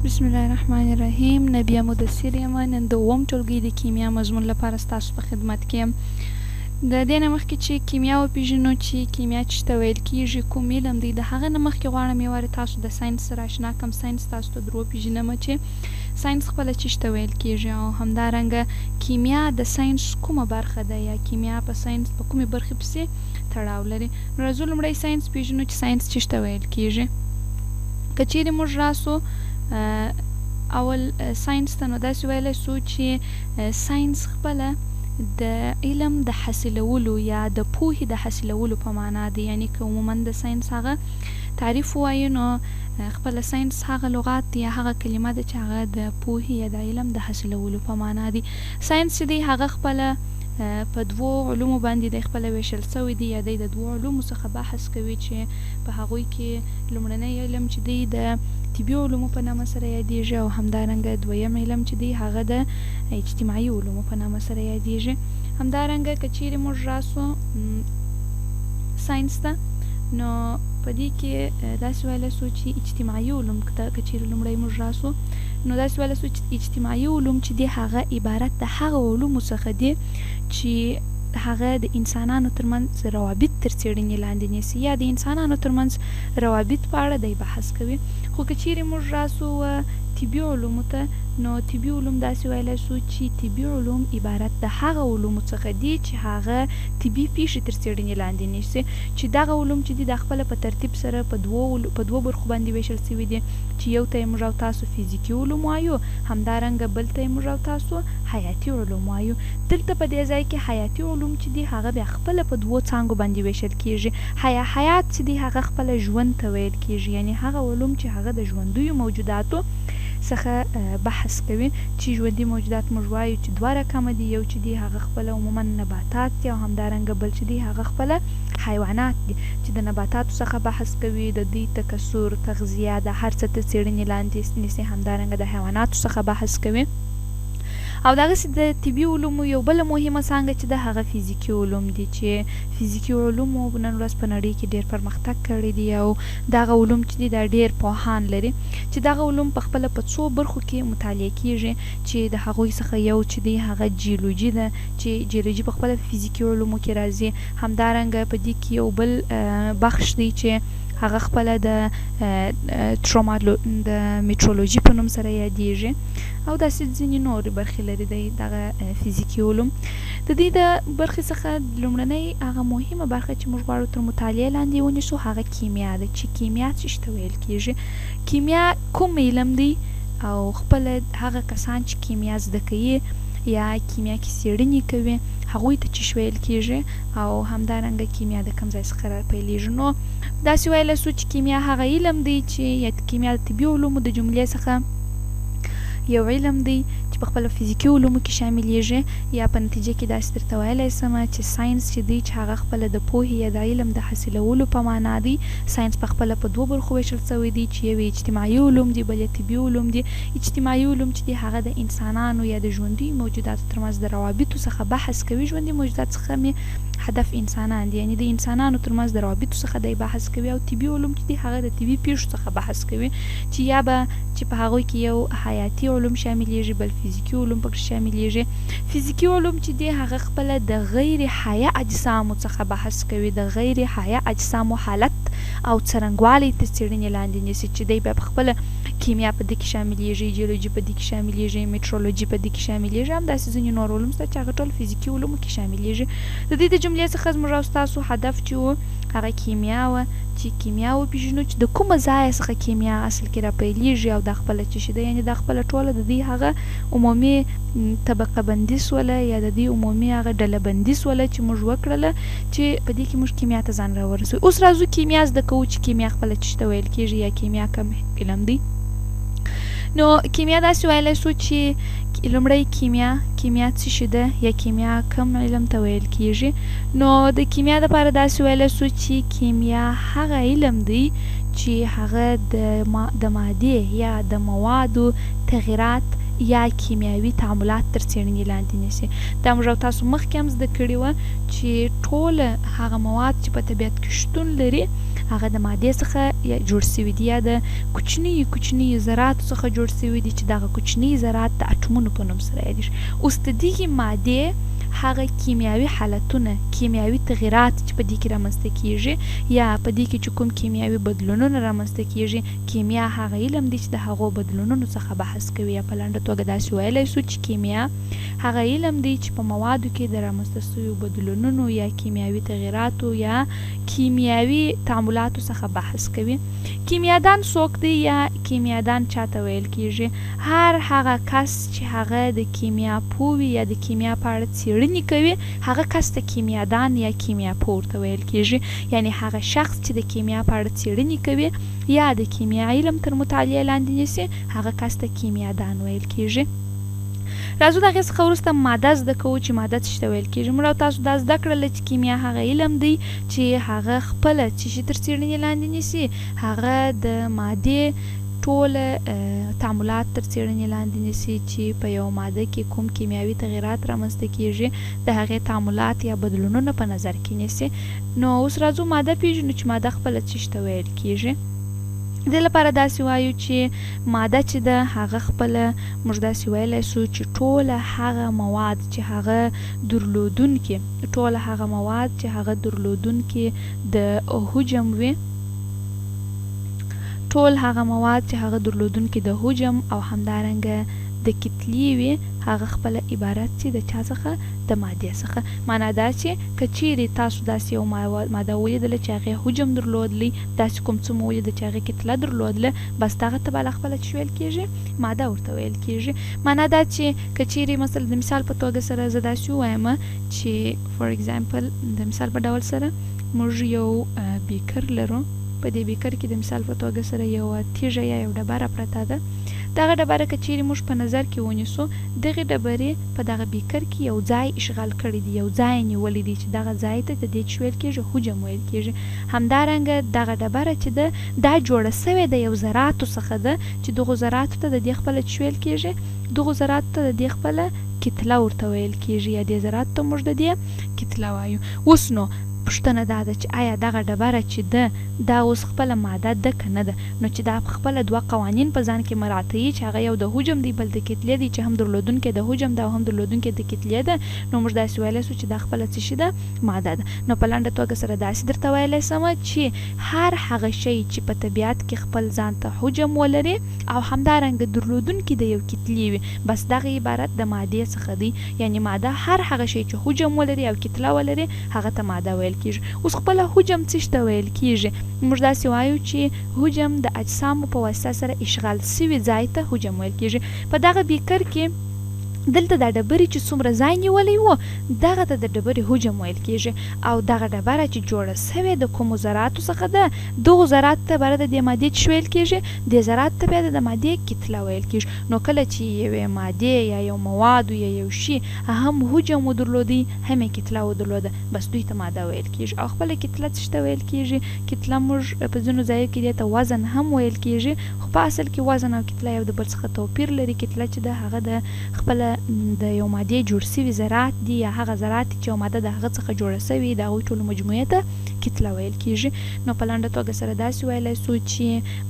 بسم الله الرحمن الرحیم. نبیه مدثر یم. نن د اووم ټولګي د کیمیا مضمون لپاره ستاسو په خدمت کې یم. د دې نه مخکې چې کیمیا وپېژنو چې کیمیا څه ته ویل کېږي، کوم علم دی، د هغه نه مخکې غواړم یو وارې تاسو د ساینس سره اشنا کړم. ساینس تاسو ته در وپېژنم چې ساینس خپله څه ته ویل کېږي، او همدارنګه کیمیا د ساینس کومه برخه ده یا کیمیا په ساینس په کومې برخې پسې تړاو لري. نو راځو لومړی ساینس پېژنو چې ساینس څه ته ویل کېږي. که چیرې موږ راسو اول ساینس ته، نو داسې ویلی سو چې ساینس خپله د علم د حاصلولو یا د پوهې د حاصلولو په معنا دی. یعنی که عموما د ساینس هغه تعریف ووایو، نو خپله ساینس هغه لغات یا هغه کلمه ده چې هغه د پوهې یا د علم د حاصلولو په معنا دی. ساینس چې دی هغه خپله په دوو علومو باندې د خپله ویشل سوی دی، یا دی د دوو علومو څخه بحث کوي چې په هغوی کې لومړنی علم چې دی د طبي علومو په نامه سره یادیږي، او همدارنګه دویم علم چې دی هغه د اجتماعي علومو په نامه سره یادیږي. همدارنګه که چیرې موږ راسو ساینس ته، نو په دې کې داسې ویلی سو چې اجتماعي علوم که چیرې لومړی موږ راسو، نو داسې ویلی سو چې اجتماعي علوم چې دی هغه عبارت د هغه علومو څخه دی چې هغه د انسانانو ترمنځ روابط تر څېړنې لاندې نیسي، یا د انسانانو ترمنځ روابط په اړه دی بحث کوي. خو که چیرې موږ راسو طبي علومو ته، نو طبي علوم داسې ویلی سو چې طبي علوم عبارت د هغه علومو څخه دي چې هغه طبي پیښې تر څېړنې لاندې نیسي، چې دغه علوم چې دي د خپله په ترتیب سره په دوو برخو باندې ویشل سوي دي، چې یو ته یې موږ او تاسو فزیکي علوم وایو، همدارنګه بل ته یې موږ او تاسو حیاتي علوم وایو. دلته په دې ځای کې حیاتي علوم چې دي هغه بیا خپله په دوو څانګو باندې ویشل کېږي. حیات چې دی هغه خپله ژوند ته ویل کېږي، یعنی هغه علوم چې هغه د ژوندیو موجوداتو څخه بحث کوي، چې ژوندي موجودات موږ وایو چې دوه رقمه دي، یو چې دی هغه خپله عموما نباتات دي، او همدارنګه بل چې دی هغه خپله حیوانات دي، چې د نباتاتو څخه بحث کوي، د دوی تکثر، تغذیه، د هر څه تر څېړنې لاندې نیسي، همدارنګه د حیواناتو څخه بحث کوي. او دغسې د طبي علومو یو بله مهمه څانګه چې ده هغه فزیکي علوم دي، چې فزیکي علومو نن ورځ په نړۍ کې ډېر پرمختګ کړی دی، او دغه علوم چې دي دا ډېر پوهان لري، چې دغه علوم په خپله په څو برخو کې مطالعه کېږي، چې د هغوی څخه یو چې دی هغه جیولوجي ده، چې جیولوجي په خپله فزیکي علومو کې راځي. همدارنګه په دې کې یو بل بخش دی چې هغه خپله د میټرولوژي په نوم سره یادیږي، او داسې ځینې نورې برخې لري دغه فزیکي علوم. د دې د برخې څخه لومړنۍ هغه مهمه برخه چې موږ غواړو تر مطالعې لاندې ونیسو هغه کیمیا ده، چې کیمیا څه ته ویل کېږي. کیمیا کوم علم دی، او خپله هغه کسان چې کیمیا زده کوي یا کیمیا کې څېړنې کوي هغوی ته څه ویل کېږي، او همدارنګه کیمیا د کوم ځای څخه راپیلېږي. نو داسې ویلی سو چې کیمیا هغه علم دی چې یا کیمیا د طبي علومو د جملې څخه یو علم دی چې په خپله فزیکي علومو کې شاملېږي، یا په نتیجه کې داسې درته ویلی سم چې ساینس چې دی چې هغه خپله د پوهې یا د علم د حاصلولو په معنا دی. ساینس په خپله په دوو برخو ویشل سوی دی، چې یو اجتماعي علوم دی، بل یې طبي علوم دی. اجتماعي علوم چې دی هغه د انسانانو یا د ژوندي موجوداتو ترمنځ د روابطو څخه بحث کوي. ژوندي موجودات څخه مې هدف انسانان دي، یعنی د انسانانو ترمنځ د روابطو څخه دی بحث کوي. او طبي علوم چې دی هغه د طبي پیښو څخه بحث کوي، چې یا به چې په هغوی کې یو حیاتي علوم شاملېږي، بل فزیکي علوم پکې شاملېږي. فزیکي علوم چې دی هغه خپله د غیر حیه اجسامو څخه بحث کوي، د غیر حیه اجسامو حالت او څرنګوالی تر څېړنې لاندې نیسي، چې دی بیا په خپله کیمیا په دې کې شاملېږي، جیولوجي په دې کې شاملېږي، میټرولوژي په دې کې شاملېږي، همداسې ځینې نور علوم شته چې هغه ټول فزیکي علومو کې شاملېږي. د دې د جملې څخه زموږ او ستاسو هدف چې و هغه کیمیا وه، چې کیمیا وپېژنو چې د کومه ځایه څخه کیمیا اصل کې راپیلېږي، او دا خپله څه شي ده، یعنې دا خپله ټوله د دې هغه عمومي طبقه بندي سوله، یا د دې عمومي هغه ډله بندي سوله چې موږ وکړله، چې په دې کې موږ کیمیا ته ځان راورسوو. اوس راځو کیمیا زده کوو چې کیمیا خپله څه ته ویل کېږي، یا کیمیا کوم علم دی. نو کیمیا داسې ویلی سو چې لومړی کیمیا څه شي ده، یا کیمیا کوم علم ته ویل کېږي. نو د کیمیا دپاره داسې ویلی سو چې کیمیا هغه علم دی چې هغه د مادې یا د موادو تغییرات یا کیمیاوي تعاملات تر څېړنې لاندې نیسي. دا موږ او تاسو مخکې هم زده کړي وه چې ټول هغه مواد چې په طبیعت کې شتون لري هغه د مادې څخه جوړ شوي دي یا د کوچني ذراتو څخه جوړ شوي دي چې دغه کوچني ذرات د اټومونو په نوم سره یادېږي. اوس د دغې مادې هغه کیمیاوي حالتونه، کیمیاوي تغییرات چې په دې کې رامنځته کیږي یا په دې کې چې کوم کیمیاوي بدلونونه رامنځته کیږي، کیمیا هغه علم دی چې د هغو بدلونونو څخه بحث کوي. یا په لنډه توګه داسې ویلی سو چې کیمیا هغه علم دی چې په موادو کې د رامنځته سویو بدلونونو یا کیمیاوي تغییراتو یا کیمیاوي تعاملاتو څخه بحث کوي. کیمیادان څوک دی یا کیمیادان چاته ویل کیږي؟ هر هغه کس چې هغه د کیمیا پوه وي یا د کیمیا په اړه څېړنې کوي، هغه کس ته کیمیادان یا کیمیا پوه ورته ویل کیږي. یعنی هغه شخص چې د کیمیا په اړه څېړنې کوي یا د کیمیا علم تر مطالعې لاندې نیسي، هغه کس ته کیمیادان ویل کیږي. راځو د هغې څخه وروسته ماده زده کوو چې ماده څه ته ویل کیږي. موږ او تاسو دا زده کړله چې کیمیا هغه علم دی چې هغه خپله څه شي تر څېړنې لاندې نیسي، هغه د مادې ټوله تعاملات تر څېړنې لاندې نیسي چې په یو ماده کې کوم کیمیاوي تغییرات رامنځته کیږي، د هغې تعاملات یا بدلونونه په نظر کې نیسي. نو اوس راځو ماده پیژنو چې ماده خپله څه ته ویل کیږي. دې لپاره داسې وایو چې ماده چې ده هغه خپله موږ داسې ویلی سو چې ټوله هغه مواد چې هغه درلودونکي، ټوله هغه مواد چې هغه درلودونکي د حجم وي، ټول هغه مواد چې هغه درلودونکي د حجم او همدارنګه د کتلې وي، هغه خپله عبارت چې د چا څخه؟ د مادې څخه. معنا دا چې که چیرې تاسو داسې یو ماده ولیدله چې هغې حجم درلودلی، داسې کوم څه مو ولیده چې هغې کتله درلودله، بس دغه ته به له خپله څه ویل کېږي؟ ماده ورته ویل کېږي. معنا دا چې که چیرې مثلا د مثال په توګه سره زه داسې ووایم چې فور اگزامپل د مثال په ډول سره موږ یو بیکر لرو، په دې بیکر کې د مثال په توګه سره یوه تیږه یا یو ډبره پرته ده. دغه ډبره که چیرې موږ په نظر کې ونیسو، دغې ډبرې په دغه بیکر کې یو ځای اشغال کړی دی، یو ځای نیولی دی چې دغه ځای ته د دې څه ویل کېږي؟ حجم ویل کېږي. همدارنګه دغه ډبره چې ده دا جوړه سوې د یو ذراتو څخه ده چې دغو ذراتو ته د دې خپله څه ویل کېږي؟ دغو ذراتو ته د دې خپله کتله ورته ویل کېږي یا دې ذراتو ته موږ د دې کتله وایو. اوس نو پوښتنه دا ده چې آیا دغه ډبره چې ده دا اوس خپله ماده ده که نه ده؟ نو چې دا خپله دوه قوانین په ځان کې مراعتوي چې هغه یو د حجم دی بل د کتلې دی، چې هم درلودونکی د حجم ده او هم درلودونکی د کتلې ده، نو موږ داسې ویلی سو چې دا خپله څه شي ده؟ ماده ده. نو په لنډه توګه سره داسې درته ویلی سمه چې هر هغه شی چې په طبیعت کې خپل ځان ته حجم ولري او همدارنګه درلودونکی د یو کتلې وي، بس دغه عبارت د مادې څخه دی. یعنی ماده هر هغه شی چې حجم ولري او کتله ولري، هغه ته ماده ویل کېږي. اوس خپله حجم څه ته ویل کېږي؟ موږ داسې وایو چې حجم د اجسامو په واسطه سره اشغال سوي ځای ته حجم ویل کېږي. په دغه بیکر کې دلته دا ډبرې چې څومره ځای نیولی و، دغه ته د ډبرې حجم ویل کېږي. او دغه ډبره چې جوړه سوې د کومو ذراتو څخه ده، دغو ذراتو ته بره د دې مادې څه ویل کېږي؟ دې ذراتو ته بیا د مادې کتله ویل کېږي. نو کله چې یوې مادې یا یو موادو یا یو شي هم حجم ودرلودی هم یې کتله ودرلوده، بس دوی ته ماده ویل کېږي. او خپله کتله څه ته ویل کېږي؟ کتله موږ په ځینو ځایو کې دې ته وزن هم ویل کېږي، خو په اصل کې وزن او کتله یو د بل څخه توپیر لري. کتله چې ده هغه د خپله د یو مادې جوړ سوي ذرات دي یا هغه ذرات چې یو ماده د هغه څخه جوړه سوي د هغوی ټولو مجموعې ته کتله ویل کېږي. نو په لنډه توګه سره داسې ویلی سو چې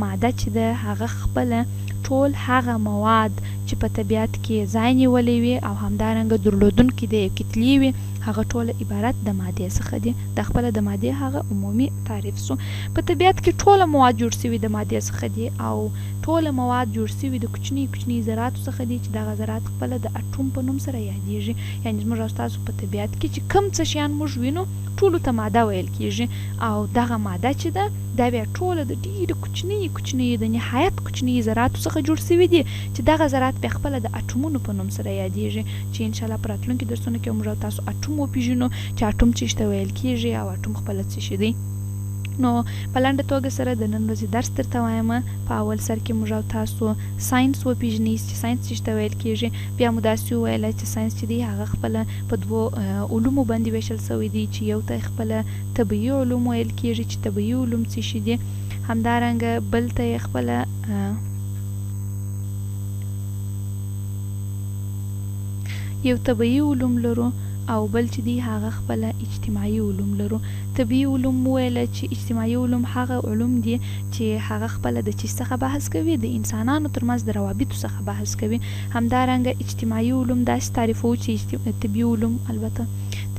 ماده چې ده هغه خپله ټول هغه مواد چې په طبیعت کې ځای نیولی وي او همدارنګه درلودونکي د یو کتلې وي، هغه ټوله عبارت د مادې څخه دي. دا خپله د مادې هغه عمومي تعریف سو. په طبیعت کې ټوله مواد جوړ سوي د مادې څخه دي او ټوله مواد جوړ سوي د کوچني ذراتو څخه دي چې دغه ذرات خپله د اټوم په نوم سره یادیږي. یعنې زموږ او ستاسو په طبیعت کې چې کوم څه شیان موږ وینو، ټولو ته ماده ویل کېږي. او دغه ماده چې ده دا بیا ټوله د ډېرې کوچنیو د نهایت کوچنیو ذراتو څخه جوړ سوي دي چې دغه ذرات بیا خپله د اټومونو په نوم سره یادیږي، چې انشاءالله په راتلونکي درسونو کې موږ او تاسو اټوم وپېژنو چې اټوم څه ته ویل کېږي او اټوم خپله څه شی دی. نو په لنډه توګه سره د نن ورځې درس درته وایم. په اول سر کې موږ او تاسو ساینس وپېژنئ چې ساینس څه ته ویل کېږي. بیا مو داسې وویله چې ساینس چې دی هغه خپله په دوو علومو باندې ویشل سوی دی چې یو ته خپله طبیعي علوم ویل کېږي چې طبیعي علوم څه شي دي، همدارنګه بل ته یې خپله یو طبیعي علوم لرو او بل چې دی هغه خپله اجتماعي علوم لرو. طبیعي علوم وویله چې اجتماعي علوم هغه علوم دي چې هغه خپله د چیز څخه بحث کوي، د انسانانو ترمنځ د روابطو څخه بحث کوي. همدارنګه اجتماعي علوم داسې تعریفوو چې طبیعي علوم، البته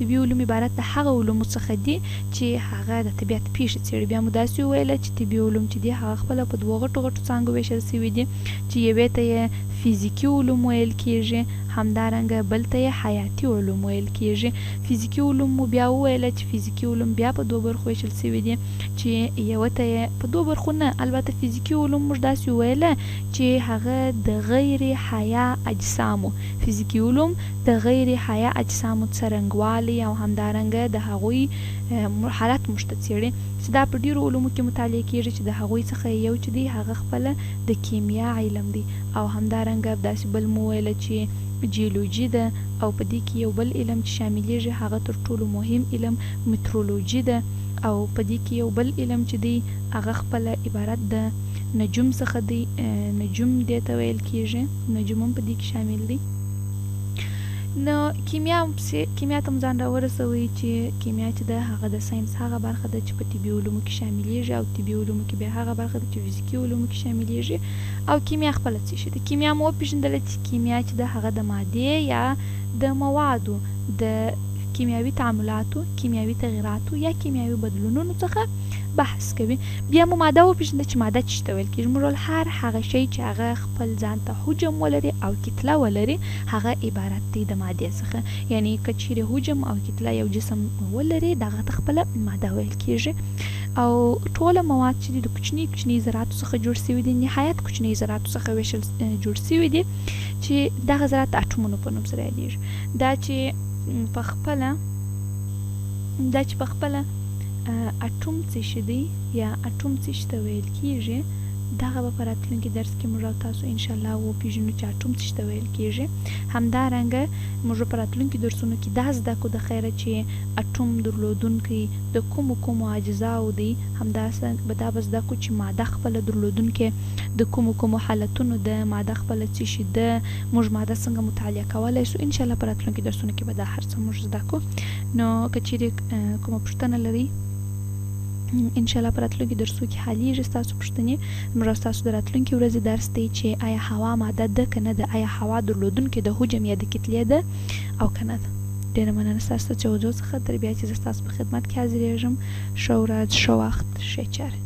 طبیعي علوم عبارت د هغه علومو څخه دي چې هغه د طبیعت پیښې څېړي. بیا مو داسې وویله چې طبیعي علوم چې دي هغه خپله په دوه غټو غټو څانګو ویشل سوي دي چې یوې ته یې فزیکي علوم ویل کیږي، همدارنګه بل ته یې حیاتي علوم ویل کیږي. فزیکي علوم مو بیا وویله چې فزیکي علوم بیا په دوه برخو ویشل سوي دي چې یوه ته یې په دوه برخو نه، البته فزیکي علوم موږ داسې وویله چې هغه د غیر حیا اجسامو، فزیکي علوم د غیر حیا اجسامو څرنګوالی او همدارنګه د هغوی حالت موږ ته څېړي چې دا په ډېرو علومو کې مطالعه کیږي چې د هغوی څخه یو چې دی هغه خپله د کیمیا علم دی. او همدارنګه داسې بل مو ویله چې جیولوژي ده، او په دې کې یو بل علم چې شاملیږي هغه تر ټولو مهم علم مترولوژي ده، او په دې کې یو بل علم چې دی هغه خپله عبارت د نجوم څخه دی، نجوم دې ته ویل کیږي، نجوم هم په دې کې شامل دی. نو کیمیا ته ځان راورسوئ چې کیمیا چې ده هغه د ساینس هغه برخه ده چې په طبي علومو کې شاملیږي، او طبي علومو کې بیا هغه برخه ده چې فزیکي علومو کې شاملیږي. او کیمیا خپله څه شي ده؟ کیمیا مو وپېژندله چې کیمیا چې ده هغه د مادې یا د موادو د کیمیاوي تعاملاتو، کیمیاوي تغییراتو یا کیمیاوي بدلونونو څخه بحث کوي. بیا مو ماده وپېژنده چې ماده څه ته ویل کېږي. موږ ویل هر هغه شی چې هغه خپل ځان ته حجم ولري او کتله ولري هغه عبارت دی د مادې څخه. یعنی که چیرې حجم او کتله یو جسم ولري دغه ته خپله ماده ویل کېږي. او ټوله مواد چې دي د کوچني کوچني ذراتو څخه جوړ سوي دي، نهایت کوچني ذراتو څخه ویشل جوړ سوي دي چې دغه ذرات اټومونو په نوم سره یادېږي. دا چې په خپله اټوم څه شي دی یا اټوم څه شي ته ویل کېږي، دغه به په راتلونکي درس کې موږ او تاسو انشاءالله وپېژنو چې اټوم څه شي ته ویل کېږي. همدارنګه موږ په راتلونکي درسونو کې دا زده کړو د خیره چې اټوم درلودونکی د کومو اجزاو دی، همداسې به دا به زده کړو چې ماده خپله درلودونکی د کومو حالتونو ده، ماده خپله څه شي ده، موږ ماده څنګه مطالعه کولی سو. انشاءالله په راتلونکي درسونو کې به دا هر څه موږ زده کړو. نو که چیرې کومه پوښتنه لرئ انشاءالله په راتلونکي درسو کې حلیږي ستاسو پوښتنې. موږ ستاسو د راتلونکي ورځې درس دی چې آیا هوا ماده ده که نه ده، آیا هوا درلودونکې د حجم یا د کتلې ده او که نه ده. ډېره مننه ستاسو د توجه څخه. تر بیا چې زه ستاسو په خدمت کې حاضرېږم. ښه ورځ، ښه وخت، ښې چارې.